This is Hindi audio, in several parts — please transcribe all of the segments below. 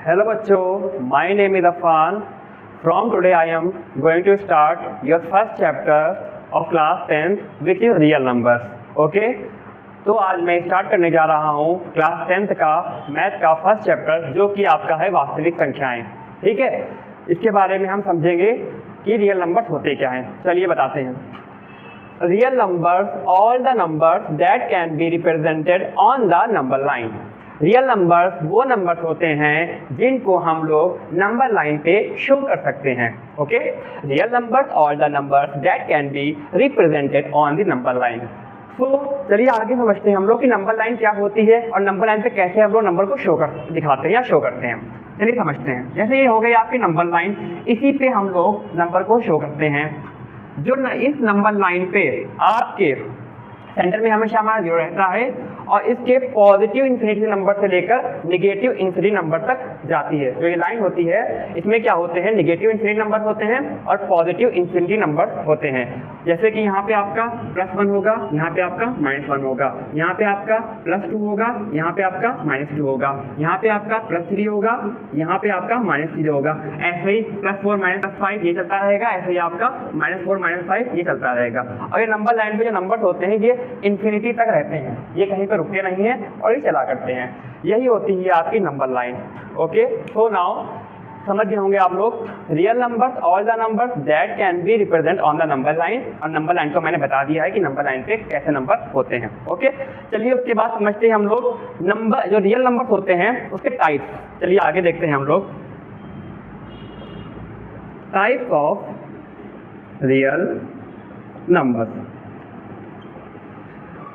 Hello बच्चों, my name is Afan. From today I am going to start your first chapter of class 10th which is real numbers. Okay? तो आज मैं स्टार्ट करने जा रहा हूँ क्लास 10th का मैथ का फर्स्ट चैप्टर जो कि आपका है वास्तविक संख्याएं. ठीक है, इसके बारे में हम समझेंगे कि रियल नंबर्स होते क्या हैं. चलिए बताते हैं. Real numbers all the numbers that can be represented on the number line. Real numbers वो नंबर्स होते हैं जिनको हम लोग नंबर लाइन पे शो कर सकते हैं. Okay, real numbers all the numbers that can be represented on the number line. तो चलिए आगे समझते हैं हम लोग कि नंबर लाइन क्या होती है और नंबर लाइन पे कैसे हम लोग नंबर को शो कर दिखाते हैं या शो करते हैं. चलिए समझते हैं. जैसे ये हो गई आपकी नंबर लाइन, इसी पे हम लोग नंबर को शो करते हैं. जो इस नंबर लाइन पे आपके सेंटर में हमेशा हमारा जीरो रहता है और इसके पॉजिटिव इन्फिनिटी नंबर से लेकर नेगेटिव इन्फिनिटी नंबर तक जाती है. जो ये लाइन होती है इसमें क्या होते हैं, नेगेटिव इन्फिनिटी नंबर होते हैं और पॉजिटिव इन्फिनिटी नंबर होते हैं. जैसे कि यहाँ पे आपका +1 होगा, यहाँ पे आपका -1 होगा, यहाँ पे आपका +2 होगा, यहाँ पे आपका -2 होगा, यहाँ पे आपका +3 होगा, यहाँ पे आपका -3 होगा. ऐसे ही +4 -5 ये चलता रहेगा. ऐसे ही आपका -4 -5 ये चलता रहेगा. और ये नंबर लाइन पे जो नंबर होते हैं ये इन्फिनिटी तक रहते हैं, ये कहीं पर रुकते नहीं है और ये चला करते हैं. यही होती है आपकी number line. Okay, so now समझ गए होंगे आप लोग. Real numbers all the numbers that can be represent on the number line. और नंबर लाइन को मैंने बता दिया है कि नंबर लाइन पे कैसे नंबर होते हैं. ओके, चलिए उसके बाद समझते हैं हम लोग नंबर जो रियल नंबर्स होते हैं उसके टाइप्स. चलिए आगे देखते हैं हम लोग टाइप्स ऑफ रियल नंबर्स.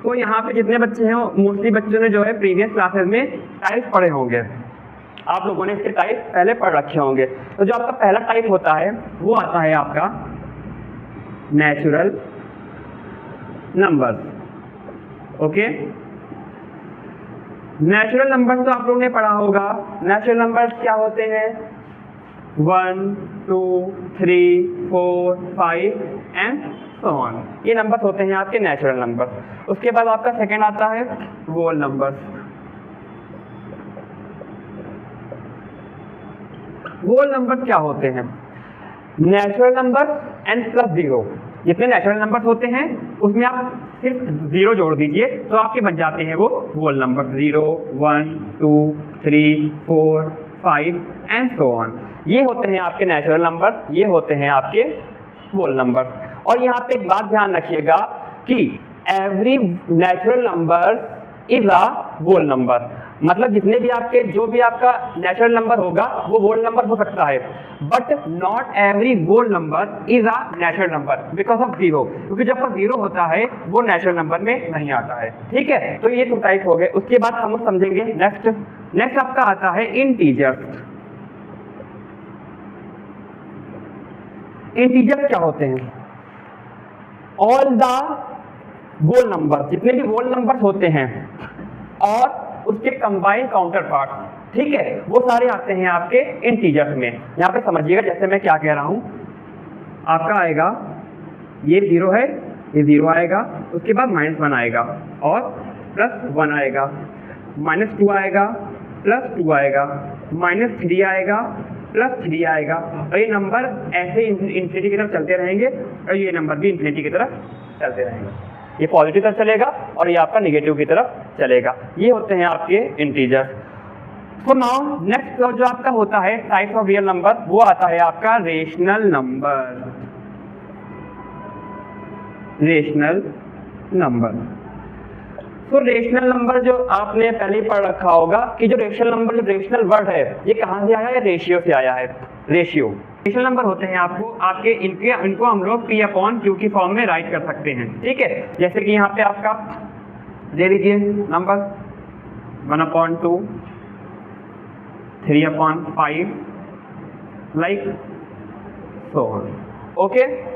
तो यहाँ पे जितने बच्चे हैं मोस्टली बच्चों ने जो है प्रीवियस क्लासेस में टाइप पढ़े होंगे. आप लोगों ने इसके टाइप पहले पढ़ रखे होंगे. तो जो आपका पहला टाइप होता है वो आता है आपका natural number. Okay, natural number तो आप लोगों ने पढ़ा होगा. नेचुरल नंबर्स क्या होते हैं, 1 2 3 4 5 एंड सो ऑन. ये नंबर्स होते हैं आपके नेचुरल नंबर. उसके बाद आपका सेकंड आता है होल नंबर्स. होल नंबर्स क्या होते हैं, नेचुरल नंबर एंड +0. जितने नेचुरल नंबर्स होते हैं उसमें आप सिर्फ 0 जोड़ दीजिए तो आपके बन जाते हैं वो whole number. 0 1 2 3 4 5 and so on. ये होते हैं आपके नेचुरल नंबर, ये होते हैं आपके होल नंबर. और यहाँ पे एक बात ध्यान रखिएगा कि every natural number is a whole number. मतलब जितने भी आपके जो भी आपका नेचुरल नंबर होगा वो होल नंबर हो सकता है, but not every whole number is a natural number because of 0. क्योंकि जब पर 0 होता है वो नेचुरल नंबर में नहीं आता है. ठीक है, तो ये 2 टाइप हो गए. उसके बाद हम लोग समझेंगे नेक्स्ट आपका आता है इंटीजर. इंटीजर क्या होते हैं, ऑल द होल नंबर, जितने भी होल नंबर्स होते हैं और उसके कंबाइंड काउंटर पार्ट. ठीक है, वो सारे आते हैं आपके इंटीजर्स में. यहाँ पे समझिएगा जैसे मैं क्या कह रहा हूँ. आपका आएगा ये 0 है, ये 0 आएगा, उसके बाद -1 आएगा और +1 आएगा, -2 आएगा, +2 आएगा, -3 आएगा, +3 आएगा. और ये नंबर ऐसे इन्फिनिटी की तरफ चलते रहेंगे और ये नंबर भी इन्फिनिटी की तरफ चलते रहेंगे. ये पॉजिटिव तरफ चलेगा और ये आपका नेगेटिव की तरफ चलेगा. ये होते हैं आपके इंटीजर. तो नाउ नेक्स्ट जो आपका होता है टाइप ऑफ रियल नंबर वो आता है आपका रेशनल नंबर. Rational number. तो रेशनल नंबर जो आपने पहले ही पढ़ रखा होगा कि जो रेशनल नंबर, जो रेशनल वर्ड है ये कहाँ से आया है, रेशियो से आया है. रेशियो रेशनल नंबर होते हैं आपके इनको हम लोग P/Q की फॉर्म में राइट कर सकते हैं. ठीक है, जैसे कि यहाँ पे आपका दे दीजिए number 1/2 3/5 like so on. Okay,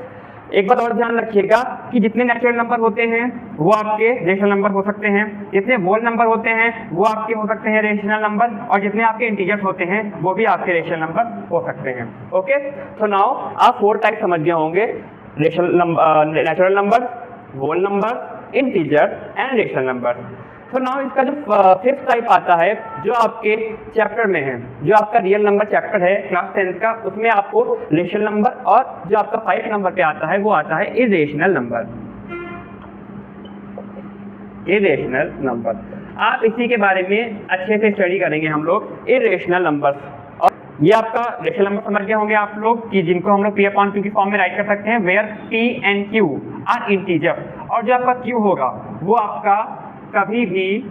एक बात और ध्यान रखिएगा कि जितने नेचुरल नंबर होते हैं वो आपके रेशनल नंबर हो सकते हैं, जितने होल नंबर होते हैं वो आपके हो सकते हैं रेशनल नंबर, और जितने आपके इंटीजर्स होते हैं वो भी आपके रेशनल नंबर हो सकते हैं. ओके, तो नाउ आप 4 टाइप समझ गए होंगे, natural number, whole number, integer and rational number. तो नाउ इसका जो फिफ्थ टाइप आता है जो आपके चैप्टर में है, जो आपका रियल नंबर चैप्टर है क्लास 10 का, उसमें आपको रेशनल नंबर और जो आपका 5 नंबर पे आता है वो आता है इरेशनल नंबर। इरेशनल नंबर आप इसी के बारे में अच्छे से स्टडी करेंगे हम लोग, इरेशनल नंबर। और ये आपका रेशनल नंबर समझ गए होंगे आप लोग कि जिनको हम लोग P/Q की फॉर्म में राइट कर सकते हैं, where P and Q are integer, और जो आपका Q होगा वो आपका कभी भी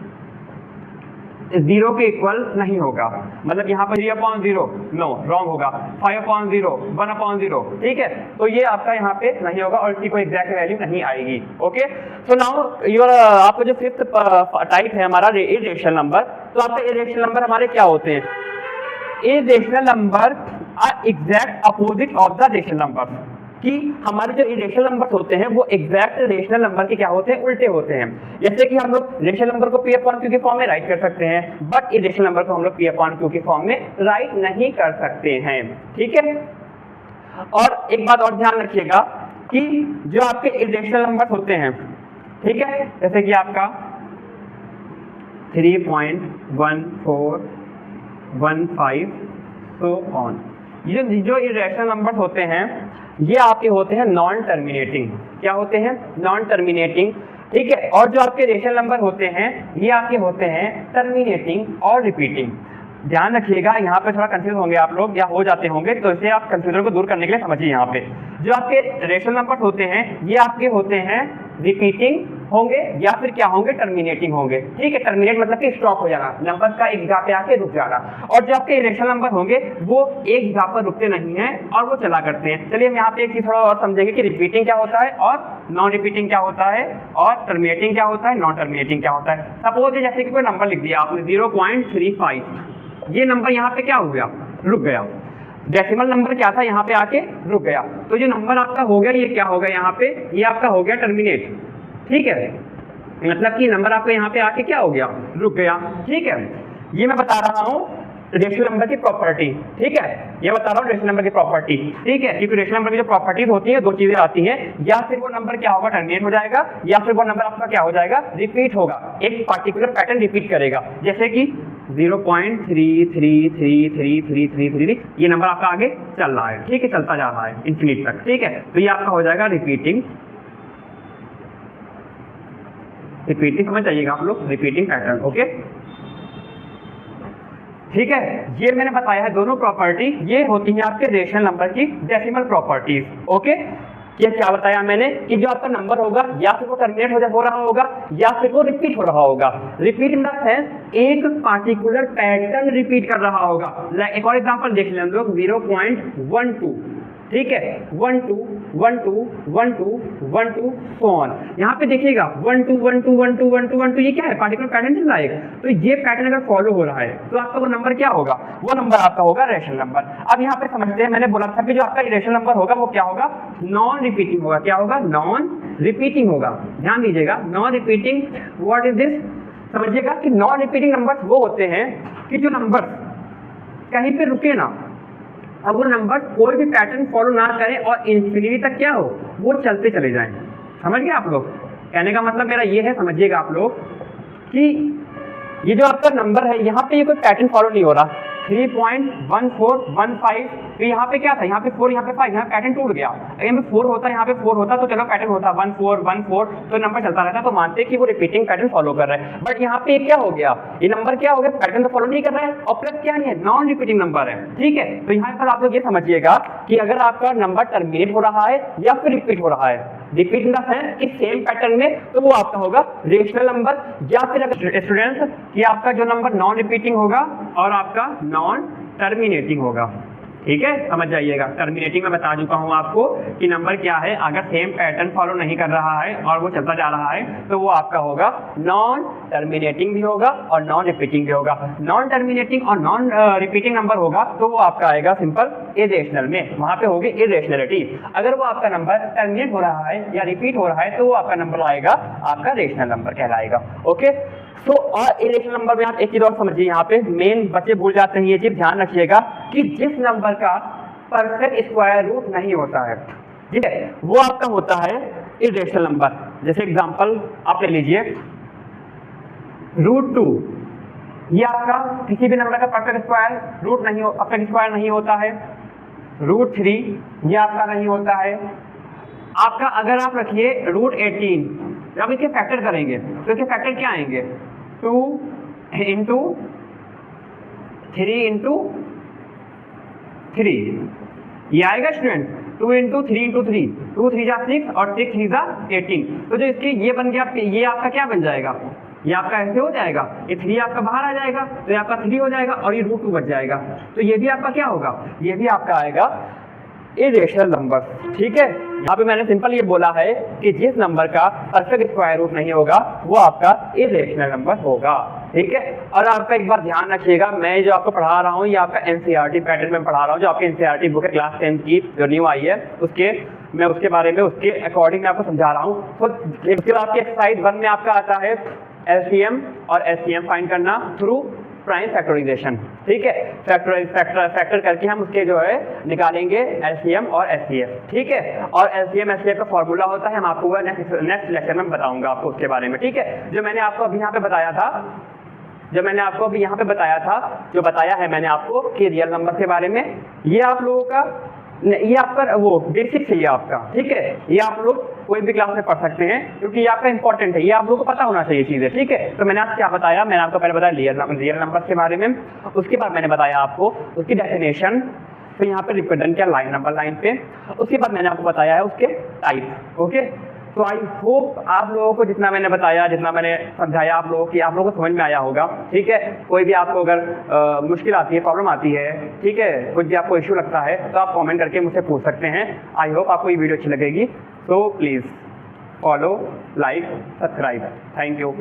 0 के इक्वल नहीं होगा, मतलब यहाँ पर 3/0 नो रॉन्ग होगा, 5/0 1/0, ठीक है, तो ये आपका यहाँ पे नहीं होगा और इसकी कोई एग्जैक्ट वैल्यू नहीं आएगी। ओके, सो नाउ योर आपका जो फिफ्थ टाइप है हमारा इरेशनल नंबर, तो आपका इरेशनल नंबर हमारे क्या होते हैं? Irrational number are exact opposite of the rational number, कि हमारे जो इरेशनल नंबर्स होते हैं वो एग्जैक्ट रेशनल नंबर के क्या होते हैं? उल्टे होते हैं। जैसे कि हम लोग रेशनल नंबर को P/Q की फॉर्म में राइट कर सकते हैं, बट इरेशनल नंबर को हम लोग P/Q की फॉर्म में राइट नहीं कर सकते हैं, ठीक है। और एक बात और ध्यान रखिएगा कि जो आपके इरेशनल नंबर्स होते हैं, ठीक है, जैसे कि आपका 3.1415 सो ऑन, ये जो इरेशनल नंबर्स होते हैं ये आपके होते हैं नॉन टर्मिनेटिंग। क्या होते हैं? नॉन टर्मिनेटिंग, ठीक है। और जो आपके रेशनल नंबर होते हैं ये आपके होते हैं टर्मिनेटिंग और रिपीटिंग। ध्यान रखिएगा, यहाँ पे थोड़ा कंफ्यूज होंगे आप लोग या हो जाते होंगे, तो इसे आप कंफ्यूजन को दूर करने के लिए समझिए। यहाँ पे जो आपके रेशनल नंबर होते हैं ये आपके होते हैं रिपीटिंग होंगे या फिर क्या होंगे? टर्मिनेटिंग होंगे, ठीक है। टर्मिनेट मतलब कि स्टॉप हो जाना, नंबर का एक जगह पे आके रुक जाना। और जो आपके इरेशनल नंबर होंगे वो एक जगह पर रुकते नहीं हैं और वो चला करते हैं। चलिए हम यहाँ पे एक चीज थोड़ा और समझेंगे कि रिपीटिंग क्या होता है और नॉन रिपीटिंग क्या होता है और टर्मिनेटिंग क्या होता है, नॉन टर्मिनेटिंग क्या होता है। सपोज जैसे कि कोई नंबर लिख दिया आपने 0.35, ये नंबर यहाँ पे क्या हो गया? रुक गया। डेसिमल नंबर क्या था? यहाँ पे आके रुक गया। तो जो नंबर आपका हो गया ये क्या हो गया? यहाँ पे ये आपका हो गया टर्मिनेट, ठीक है, मतलब कि नंबर आपका यहाँ पे आके क्या हो गया? रुक गया, ठीक है। ये मैं बता रहा हूँ रेशनल नंबर की प्रॉपर्टी, ठीक है, ये बता रहा हूँ रेशनल नंबर की प्रॉपर्टी, ठीक है, क्योंकि रेशनल नंबर की जो प्रॉपर्टीज होती है दो चीजें आती हैं, या फिर वो नंबर क्या होगा? टर्मिनेट हो जाएगा, या फिर वो नंबर आपका क्या हो जाएगा? रिपीट होगा, एक पार्टिकुलर पैटर्न रिपीट करेगा। जैसे कि 0.333333, ये नंबर आपका आगे चल रहा है, ठीक है, चलता जा रहा है इंफिनिट तक, ठीक है, तो ये आपका हो जाएगा रिपीटिंग समझ जाइएगा आप लोग, रिपीटिंग पैटर्न। ओके, ठीक है, ये मैंने बताया है दोनों प्रॉपर्टी, ये होती है आपके रेशनल नंबर की डेसिमल प्रॉपर्टीज। ओके, ये क्या बताया मैंने कि जो आपका नंबर होगा या फिर वो टर्मिनेट हो रहा होगा या फिर वो रिपीट हो रहा होगा। रिपीट इन द सेंस एक पार्टिकुलर पैटर्न रिपीट कर रहा होगा। एक और एग्जांपल देख लें हम लोग 0.12, ठीक है, 1 2 1 2 1 2 1 2 सो ऑन। यहाँ पे देखिएगा 1 2 1 2 1 2 1 2 1 2, ये क्या है? पार्टिकुलर पैटर्न चल रहा है। तो ये पैटर्न अगर फॉलो हो रहा है तो आपका वो नंबर क्या होगा? वो नंबर आपका होगा रेशनल नंबर। अब यहाँ पे समझते हैं, मैंने बोला था कि जो आपका रेशनल नंबर होगा वो क्या होगा? नॉन रिपीटिंग होगा। क्या होगा? नॉन रिपीटिंग होगा। ध्यान दीजिएगा, non repeating, what is this? समझिएगा कि नॉन रिपीटिंग नंबर्स वो होते हैं कि जो नंबर कहीं पे रुके ना, अब वो नंबर कोई भी पैटर्न फॉलो ना करें और इंफिनिटी तक क्या हो? वो चलते चले जाएं। समझ गए आप लोग? कहने का मतलब मेरा ये है, समझिएगा आप लोग कि ये जो आपका नंबर है यहाँ पे ये कोई पैटर्न फॉलो नहीं हो रहा। 3.1415, तो यहाँ पे क्या था? यहाँ पे 4, यहाँ पे 5, यहाँ पैटर्न टूट गया। अगर यहाँ पे 4 होता, यहाँ पे 4 होता तो चलो पैटर्न होता 1 4 1 4, तो नंबर चलता रहता, तो मानते कि वो रिपीटिंग पैटर्न फॉलो कर रहा है। बट यहाँ पे क्या हो गया? ये नंबर क्या हो गया? पैटर्न तो फॉलो नहीं कर रहा है और प्लस क्या नहीं है? नॉन रिपीटिंग नंबर है, ठीक है। तो यहाँ पर आप लोग ये समझिएगा कि अगर आपका नंबर टर्मिनेट हो रहा है या फिर रिपीट हो रहा है, रिपीट इन द सेंस कि सेम पैटर्न में, तो वो आपका होगा रेशनल नंबर। या फिर अगर स्टूडेंट्स कि आपका जो नंबर नॉन रिपीटिंग होगा और आपका नॉन टर्मिनेटिंग होगा, ठीक है, समझ जाइएगा। टर्मिनेटिंग में बता चुका हूं आपको कि नंबर क्या है, अगर सेम पैटर्न फॉलो नहीं कर रहा है और वो चलता जा रहा है तो वो आपका होगा नॉन टर्मिनेटिंग भी होगा और नॉन रिपीटिंग भी होगा। नॉन टर्मिनेटिंग और नॉन रिपीटिंग नंबर होगा तो वो आपका आएगा सिंपल इरेशनल में, वहां पे होगी इरेशनलिटी। अगर वो आपका नंबर टर्मिनेट हो रहा है या रिपीट हो रहा है तो वो आपका नंबर आएगा आपका रेशनल नंबर कहलाएगा। ओके, तो और इरेशनल नंबर में आप एक चीज और समझिए, यहाँ पे मेन बच्चे भूल जाते हैं ये चीज, ध्यान रखिएगा कि जिस नंबर का परफेक्ट स्क्वायर रूट नहीं होता है, ठीक है, वो आपका होता है इरेशनल नंबर। जैसे एग्जांपल आप ले लीजिए √2 ये आपका किसी भी नंबर का परफेक्ट स्क्वायर नहीं होता है। √3 ये आपका नहीं होता है आपका। अगर आप रखिए √18, जब इसके फैक्टर करेंगे तो इसके फैक्टर क्या आएंगे? 2 इंटू 3 इंटू 3 ये आएगा स्टूडेंट। 2 इंटू 3 इंटू 3, 2 3 जा 6 और 6 3 जा 18। तो जो इसकी ये बन गया, ये आपका क्या बन जाएगा? ये आपका ऐसे हो जाएगा, ये 3 आपका बाहर आ जाएगा, तो ये आपका 3 हो जाएगा और ये √2 बच जाएगा। तो ये भी आपका क्या होगा? ये भी आपका आएगा इरेशनल नंबर। ठीक है, यहाँ पे मैंने सिंपल ये बोला है कि जिस नंबर का परफेक्ट स्क्वायर रूट नहीं होगा वो आपका इरेशनल नंबर होगा। ठीक है, और आपका एक बार ध्यान रखिएगा, मैं जो आपको पढ़ा रहा हूँ ये आपका एनसीईआरटी पैटर्न में पढ़ा रहा हूँ। जो आपकी एनसीईआरटी बुक है क्लास 10 की जो न्यू आई है, मैं उसके बारे में उसके अकॉर्डिंग मैं आपको समझा रहा हूँ। तो उसके बाद आपके एक्सरसाइज 1 में आपका आता है एलसीएम और एचसीएम फाइंड करना थ्रू प्राइम फैक्टराइजेशन। ठीक है, फैक्टर करके हम उसके जो है निकालेंगे एलसीएम और एचसीएफ। ठीक है, और एलसीएम एचसीएफ का फॉर्मूला होता है, हम आपको नेक्स्ट लेक्चर में बताऊंगा आपको उसके बारे में। ठीक है, जो मैंने आपको अभी यहाँ पे बताया था, जो बताया है मैंने आपको कि रियल नंबर के बारे में, ये आप लोगों का ये आपका वो बेसिक्स है ये आपका। ठीक है, ये आप लोग कोई भी क्लास में पढ़ सकते हैं क्योंकि ये आपका इंपॉर्टेंट है, ये आप लोगों को पता होना चाहिए चीजें। ठीक है, तो मैंने आज क्या बताया? मैंने आपको पहले बताया रियल नंबर के बारे में, उसके बाद मैंने बताया आपको उसकी डेफिनेशन, फिर यहाँ पे रिप्रेजेंट किया लाइन नंबर लाइन पे, उसके बाद मैंने आपको बताया है उसके टाइप। ओके, तो आई होप आप लोगों को जितना मैंने बताया, जितना मैंने समझाया आप लोगों को समझ में आया होगा। ठीक है, कोई भी आपको अगर मुश्किल आती है, प्रॉब्लम आती है, ठीक है, कुछ भी आपको इश्यू लगता है तो आप कमेंट करके मुझसे पूछ सकते हैं। आई होप आपको ये वीडियो अच्छी लगेगी। So please follow, like, subscribe. Thank you.